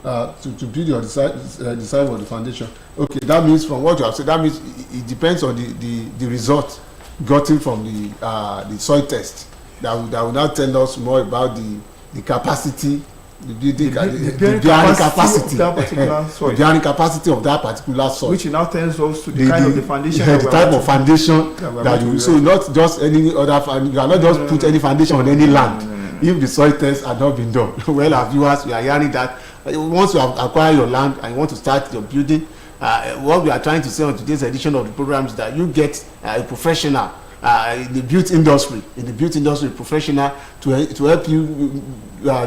to build your design for the foundation. Okay, that means from what you have said, that means it depends on the result gotten from the soil test. That will now tell us more about the capacity, the bearing capacity of that particular soil, which now tells us to the kind of the foundation, the type of foundation that you. So not just any other. You cannot just put any foundation on any land if the soil tests have not been done. Well, our viewers, we are hearing that once you have acquired your land and you want to start your building, what we are trying to say on today's edition of the program is that you get a professional. In the built industry, professional to help you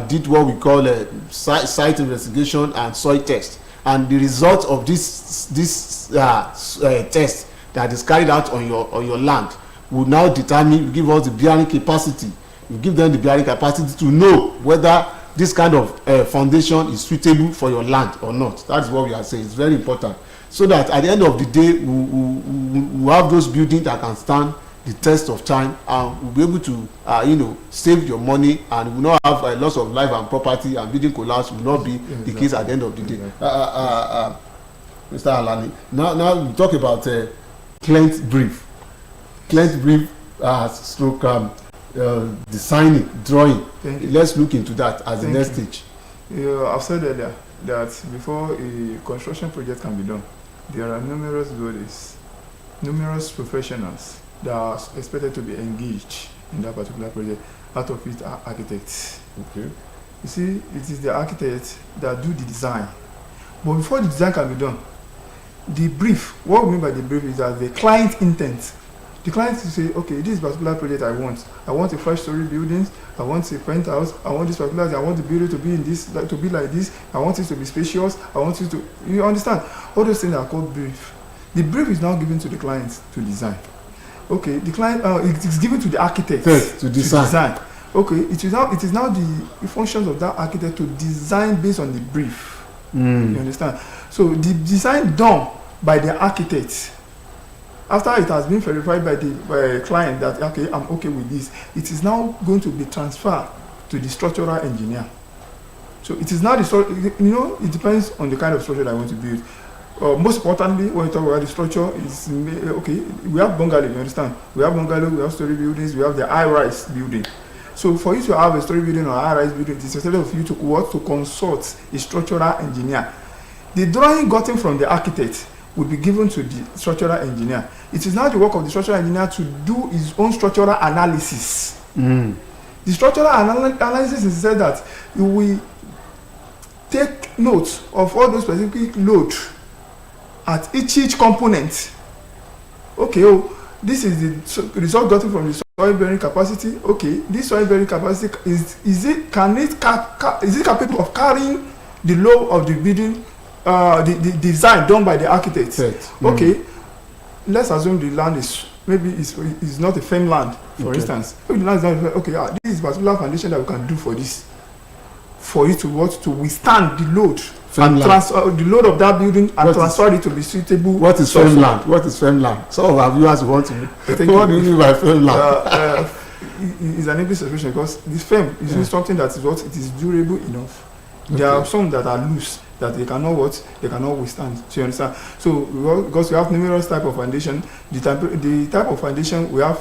did what we call a site investigation and soil test, and the result of this test that is carried out on your land will now determine, give us the bearing capacity. You give them the bearing capacity to know whether this kind of foundation is suitable for your land or not. That is what we are saying. It's very important, so that at the end of the day we have those buildings that can stand the test of time, and we'll be able to save your money, and will not have loss of life and property, and building collapse will not be the case at the end of the day. Mr. Alani, now we talk about client brief, stroke designing, drawing. Let's look into that as the next stage. I've said earlier that before a construction project can be done, there are numerous bodies, numerous professionals that are expected to be engaged in that particular project. Out of it are architects. Okay. You see, it is the architects that do the design. But before the design can be done, the brief, what we mean by the brief is that the client intent. The client will say, okay, this particular project I want a 5-story buildings, I want a penthouse, I want this particular, I want the building to be in this, to be like this, I want it to be spacious, I want it to, you understand? All those things are called brief. The brief is now given to the client to design. Okay, the client it is given to the architect to design. Okay, it is now the functions of that architect to design based on the brief. You understand? So the design done by the architect, after it has been verified by the client that okay, I'm okay with this, it is now going to be transferred to the structural engineer. So it is now it depends on the kind of structure that I want to build. Most importantly, when we talk about the structure, is okay. We have bungalow. You understand? We have bungalow. We have story buildings. We have the high-rise building. So for you to have a story building or a high-rise building, it is necessary for you to consult a structural engineer. The drawing gotten from the architect would be given to the structural engineer. It is now the work of the structural engineer to do his own structural analysis. The structural analysis is said that you will take note of all those specific loads at each component. Okay, this is the result gotten from the soil bearing capacity. Okay, this soil bearing capacity is it capable of carrying the load of the building, the design done by the architect? Okay, let's assume the land is not a firm land, for instance. If the land is not okay, this is particular foundation that we can do for this, for it to withstand the load. The load of that building and transfer it to be suitable. What is firm land? What is firm land? Some of our viewers want to know. What do you mean by firm land? It's an English expression because this firm is something that is durable enough. Okay. There are some that are loose that they cannot withstand. So you understand? So because we have numerous type of foundation, the type of foundation we have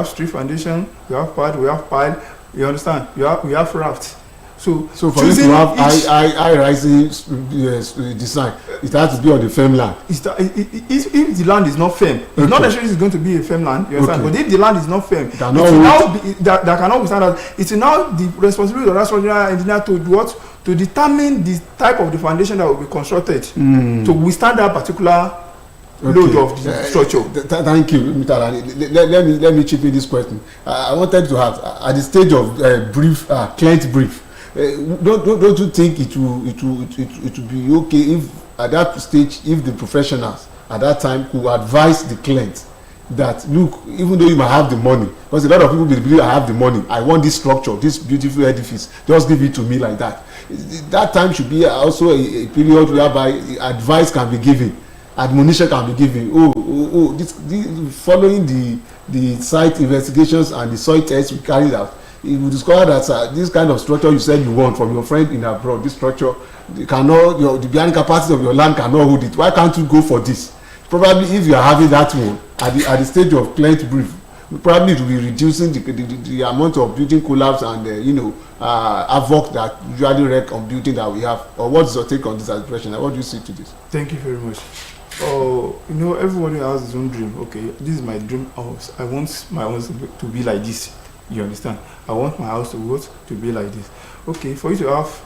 street foundation, we have pad, we have pile. You understand? We have raft. So for you to have high rising design, it has to be on the firm land. If the land is not firm, it's not necessarily going to be a firm land. You understand? But if the land is not firm, that cannot withstand that. It's now the responsibility of that structural engineer to determine the type of the foundation that will be constructed to withstand that particular load of the structure. Thank you, Mr. Alani. Let me chip in this question. I wanted to have at the stage of client brief. Don't you think it will be okay if at that stage, if the professionals at that time could advise the client that look, even though you might have the money, because a lot of people believe I have the money, I want this structure, this beautiful edifice, just give it to me like that. That time should be also a period whereby advice can be given, admonition can be given. This following the site investigations and the soil tests we carried out, if you discover that this kind of structure you said you want from your friend in abroad, this structure the bearing capacity of your land cannot hold it, why can't you go for this? Probably if you are having that one at the stage of client brief, probably it will be reducing the amount of building collapse and havoc that usually wreck on building that we have. Or what's your take on this as a professional? What do you say to this? Thank you very much. Everybody has his own dream. Okay, this is my dream house. I want my house to be like this. You understand? I want my house to be like this. Okay, for you to have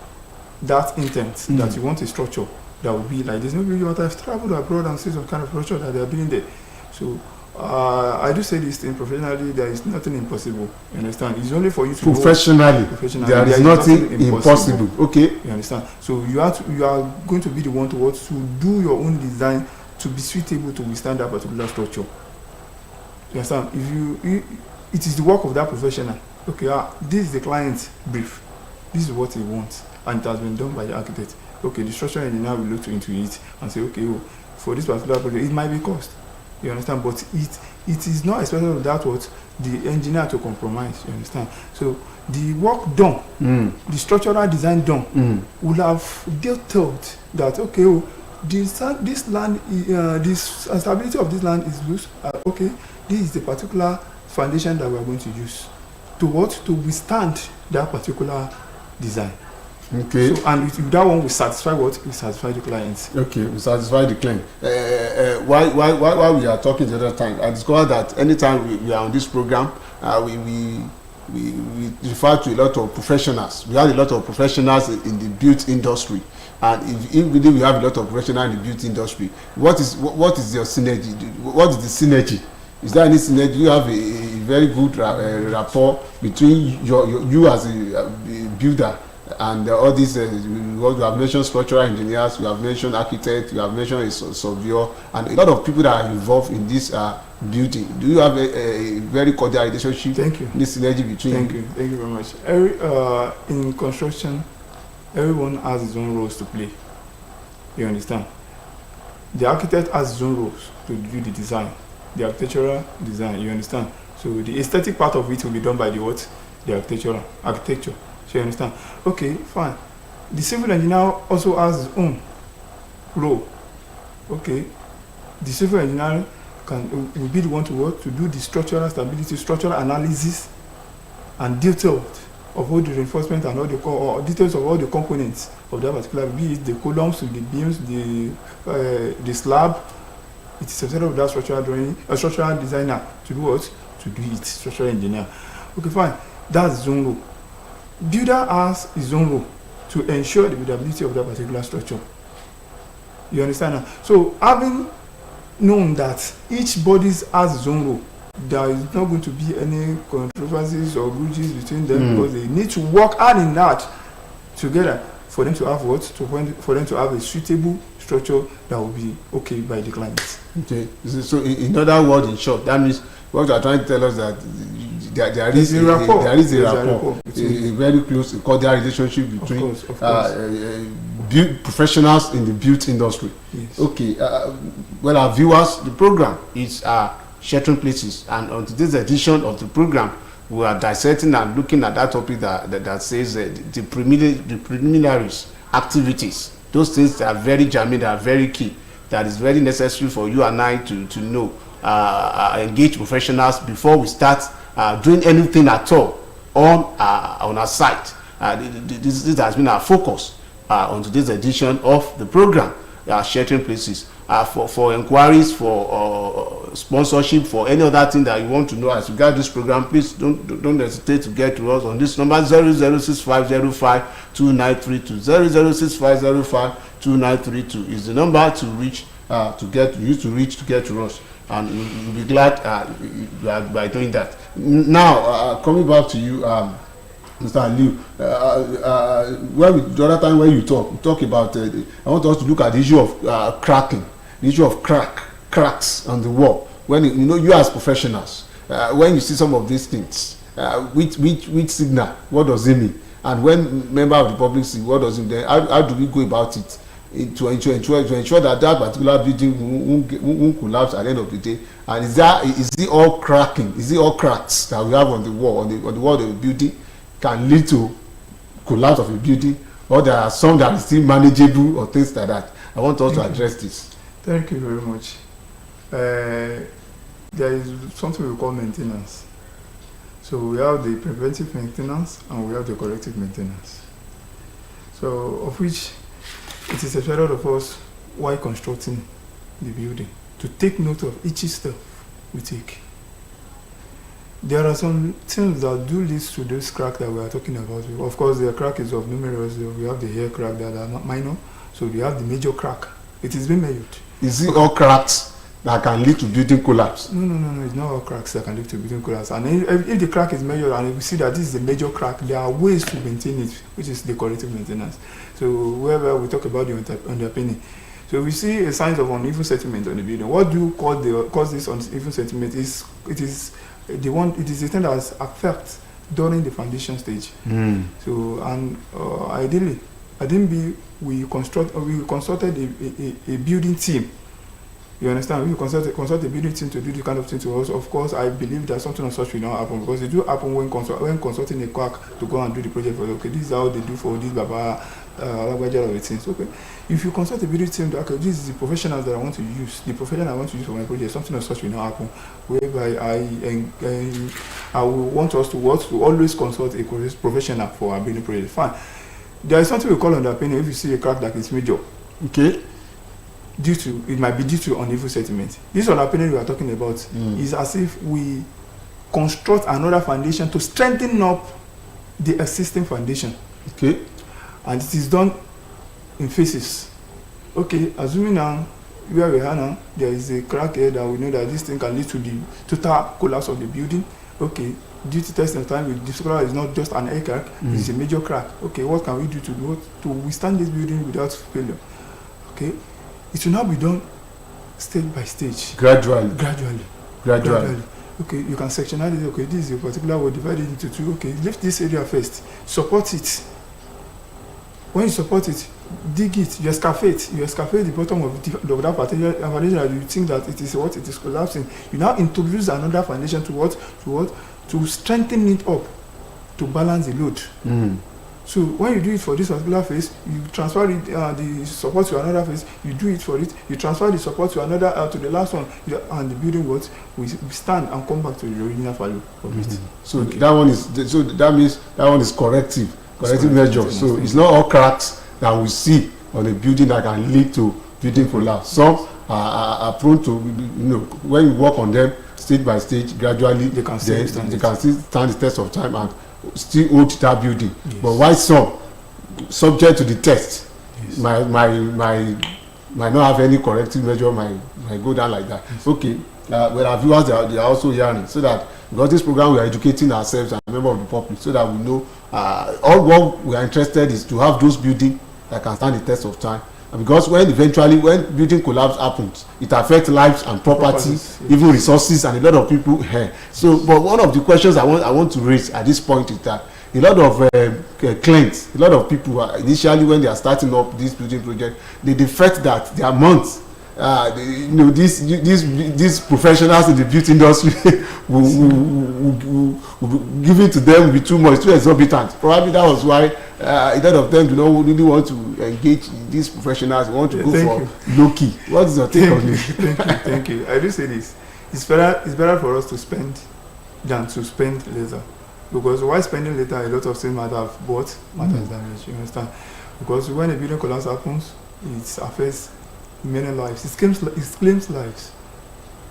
that intent that you want a structure that will be like this, maybe you have traveled abroad and see some kind of structure that they are doing there. So I do say this thing professionally, there is nothing impossible. You understand? It's only for you to professionally there is nothing impossible. Okay, you understand? So you are going to be the one to do your own design to be suitable to withstand that particular structure. You understand? It is the work of that professional. Okay, this is the client's brief, this is what he wants, and it has been done by the architect. Okay, the structural engineer will look into it and say, okay, for this particular project it might be cost. You understand? But it is not expected of that what the engineer to compromise. You understand? So the work done, the structural design done, will have dealt that okay, this land, this stability of this land is loose. Okay, this is the particular foundation that we are going to use to withstand that particular design. Okay. So, and that one will satisfy what? Will satisfy the clients. Okay, we satisfy the client. While we are talking the other time, I discovered that anytime we are on this program, we refer to a lot of professionals. We have a lot of professionals in the built industry, and if we have a lot of professionals in the built industry, what is your synergy? What is the synergy? Is there any synergy? Do you have a very good rapport between you as a builder and all these what you have mentioned, structural engineers, you have mentioned architects, you have mentioned a surveyor, and a lot of people that are involved in this building? Do you have a very cordial relationship? Thank you. This synergy between Thank you very much. In construction, everyone has his own roles to play. You understand? The architect has his own roles to do the design, the architectural design. You understand? So the aesthetic part of it will be done by the architecture. So you understand? Okay, fine. The civil engineer also has his own role. Okay, the civil engineer will be the one to do the structural stability, structural analysis, and detail of all the reinforcement and all the details of all the components of that particular, be it the columns, the beams, the slab. It is expected of that structural designer to do what? To do it, structural engineer. Okay, fine. That's his own role. Builder has his own role to ensure the buildability of that particular structure. You understand now? So having known that each body has its own role, there is not going to be any controversies or grudges between them, because they need to work hard in that together for them to have for them to have a suitable structure that will be okay by the clients. Okay. So in other words, in short, that means what you are trying to tell us that there is a rapport, a very close, cordial relationship between of course. Professionals in the built industry. Yes. Okay. Well, our viewers, the program is Sheltering Places, and on today's edition of the program, we are dissecting and looking at that topic that says the preliminaries activities. Those things that are very germane, that are very key, that is very necessary for you and I to know, engage professionals before we start doing anything at all on our site. This has been our focus on today's edition of the program, Sheltering Places. For inquiries, for sponsorship, for any other thing that you want to know as regards this program, please don't hesitate to get to us on this number 006505293 006505293 is the number to reach to get to us, and we'll be glad by doing that. Now, coming back to you, Mr. Aliu, the other time when you talk about, I want us to look at the issue of cracking, the issue of cracks on the wall. When you as professionals, when you see some of these things, which signal, what does it mean? And when member of the public see, what does it mean? How do we go about it to ensure that particular building won't collapse at the end of the day? And is it all cracking? Is it all cracks that we have on the wall, on the wall of the building? can lead to collapse of a building, or there are some that are still manageable or things like that. I want us to address this. Thank you very much. There is something we call maintenance. So we have the preventive maintenance and we have the corrective maintenance. So of which it is expected of us while constructing the building to take note of each step we take. There are some things that do lead to this crack that we are talking about. Of course, the crack is of numerous. We have the hair crack that are not minor. So we have the major crack. It is being measured. Is it all cracks that can lead to building collapse? No. It's not all cracks that can lead to building collapse. And if the crack is measured and we see that this is a major crack, there are ways to maintain it, which is the corrective maintenance. So wherever we talk about the underpinning. So we see a signs of uneven settlement on the building. What do you cause this uneven settlement? It is the thing that affects during the foundation stage. So and ideally, we consulted a building team. You understand? We consult a building team to do the kind of thing to us. Of course, I believe that something of such will not happen, because it do happen when consulting a quack to go and do the project for. Okay, this is how they do for this baba language of things. Okay, if you consult a building team, okay, this is the professionals that I want to use. The professional I want to use for my project. Something of such will not happen. Whereby I will want us to always consult a professional for our building project. Fine. There is something we call underpinning. If you see a crack that is major, okay, it might be due to uneven settlement. This underpinning we are talking about is as if we construct another foundation to strengthen up the existing foundation. Okay, and it is done in phases. Okay, assuming now where we are now, there is a crack here that we know that this thing can lead to the total collapse of the building. Okay, due to testing time, we discover it's not just an air crack, it's a major crack. Okay, what can we do to withstand this building without failure? Okay, it will not be done stage by stage. Gradually. Okay, you can sectionalize it. Okay, this is a particular one, divide it into two. Okay, lift this area first, support it. When you support it, dig it, you excavate the bottom of that particular foundation that you think that it is collapsing. You now introduce another foundation to strengthen it up, to balance the load. So when you do it for this particular phase, you transfer it, the support to another phase. You do it for it. You transfer the support to another to the last one, and the building will stand and come back to the original value of it. So okay. That means that one is corrective measure. So it's not all cracks that we see on a building that can lead to building collapse. Some are prone to, when you work on them stage by stage, gradually they can still stand the test of time and still hold that building. Yes. But why some, subject to the test, yes, might not have any corrective measure, might go down like that. Yes. Okay, well, our viewers, they are also hearing, so that because this program we are educating ourselves and members of the public, so that we know all what we are interested is to have those buildings that can stand the test of time. And because when building collapse happens, it affects lives and property, yes, even resources and a lot of people. So, but one of the questions I want to raise at this point is that a lot of clients, a lot of people initially when they are starting up this building project, they defect that their months. These professionals in the beauty industry will give it to them will be too much, too exorbitant. Probably that was why a lot of them do not really want to engage these professionals. They want to go for low key. What is your take on this? Thank you. I do say this. It's better for us to spend than to spend later. Because while spending later, a lot of things might have bought, might have damaged. You understand? Because when a building collapse happens, it affects many lives. It claims lives,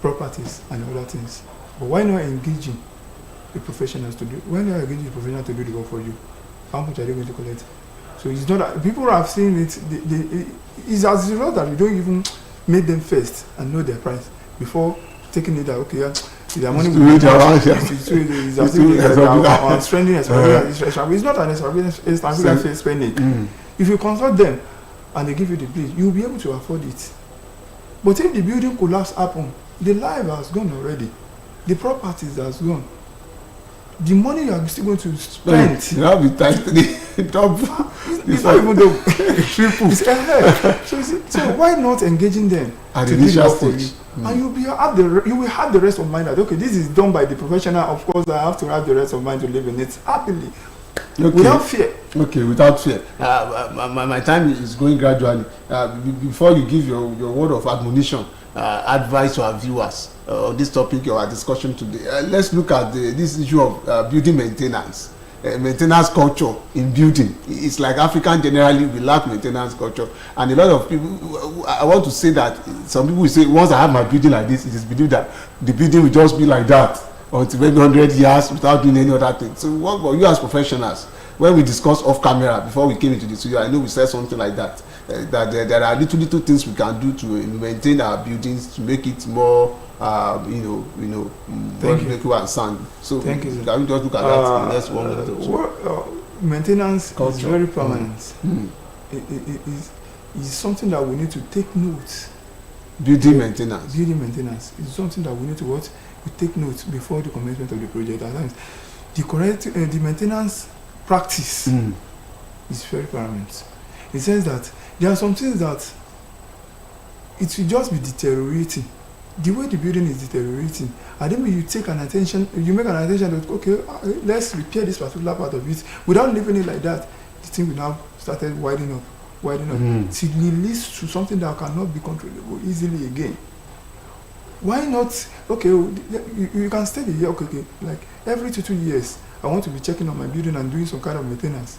properties, and other things. But why not engaging the professionals to do? Why not engaging the professionals to do the work for you? How much are they going to collect? So it's not that people have seen it. It's as a result that you don't even make them first and know their price before taking it. That okay, their money will be it's trending. It's not an extravagant spending. If you consult them and they give you the bill, you'll be able to afford it. But if the building collapse happen, the life has gone already. The properties has gone. The money you are still going to spend. You have to tight the double. It's not even double. Triple. It's ahead. So why not engaging them at the initial stage? And you will have the rest of mind that okay, this is done by the professional. Of course, I have to have the rest of mind to live in it happily. without fear. Okay, without fear. My time is going gradually. Before you give your word of admonition, advice to our viewers on this topic or our discussion today, let's look at this issue of building maintenance. Maintenance culture in building. It's like African generally, we lack maintenance culture, and a lot of people, I want to say that some people will say, once I have my building like this, it is believed that the building will just be like that until maybe 100 years without doing any other thing. So what about you as professionals? When we discuss off camera before we came into the studio, I know we said something like that, that there are little things we can do to maintain our buildings to make it more make and sound. So can we just look at that in the next 1 minute or so? Maintenance culture is very permanent. It is something that we need to take note. Building maintenance is something that we need to we take note before the commencement of the project. At times, the maintenance practice is very paramount. It says that there are some things that it will just be deteriorating. The way the building is deteriorating, and then you make an attention that, okay, let's repair this particular part of it without leaving it like that. The thing will now started widening up till it leads to something that cannot be controllable easily again. Why not? Okay, you can stay here. Okay, like every 2 years, I want to be checking on my building and doing some kind of maintenance.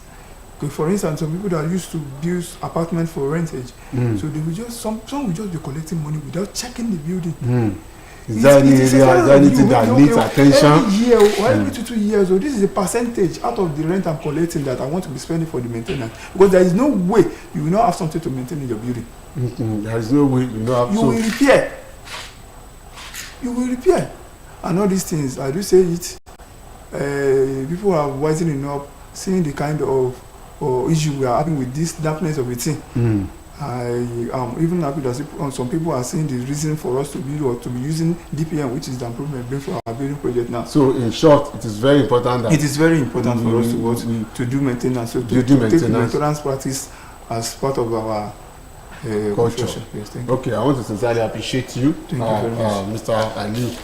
Okay, for instance, some people that used to build apartments for rentage, so they will just some will just be collecting money without checking the building. Is there anything that needs attention? Every year or every 2 years, this is a percentage out of the rent I'm collecting that I want to be spending for the maintenance. Because there is no way you will not have something to maintain in your building. There is no way you will will repair. You will repair. And all these things, I do say it. People are wisening up, seeing the kind of issue we are having with this dampness of a thing. I am even happy that some people are seeing the reason for us to build or to be using DPM, which is the improvement bill for our building project now. So in short, it is very important that it is very important for us to do maintenance. So to take the maintenance practice as part of our culture. Yes, thank you. Okay, I want to sincerely appreciate you, thank you very much. Mr. Ali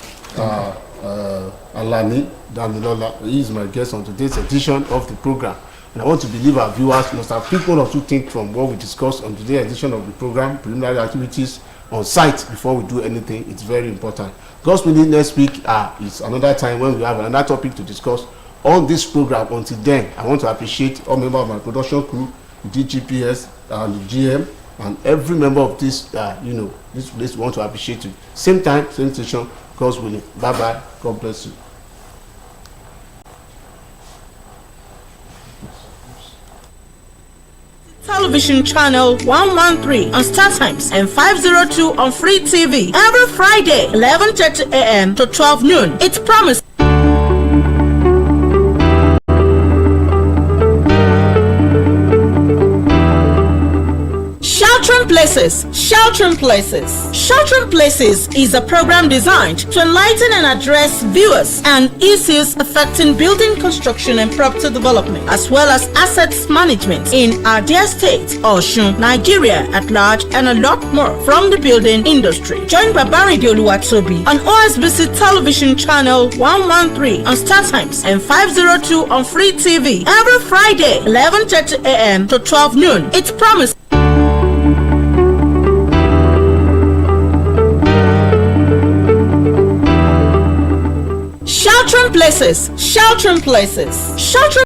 Alani Damilola. He is my guest on today's edition of the program. And I want to believe our viewers must have picked one or two things from what we discussed on today's edition of the program, preliminary activities on site before we do anything. It's very important. God's willing, next week is another time when we have another topic to discuss on this program. Until then, I want to appreciate all members of my production crew, the DGPS and the GM, and every member of this, this place. We want to appreciate you. Same time, same station. God's willing. Bye-bye. God bless you. Television channel 113 on Star Times and 502 on Free TV every Friday 11:30 a.m. to 12 noon. It's promised. Sheltering Places is a program designed to enlighten and address viewers and issues affecting building construction and property development, as well as assets management in our dear state, Osun, Nigeria at large, and a lot more from the building industry. Join Babari Oluwatobi on Osbc Television channel 113 on Star Times and 502 on Free TV every Friday 11:30 a.m. to 12 noon. It's promised. Sheltering Places.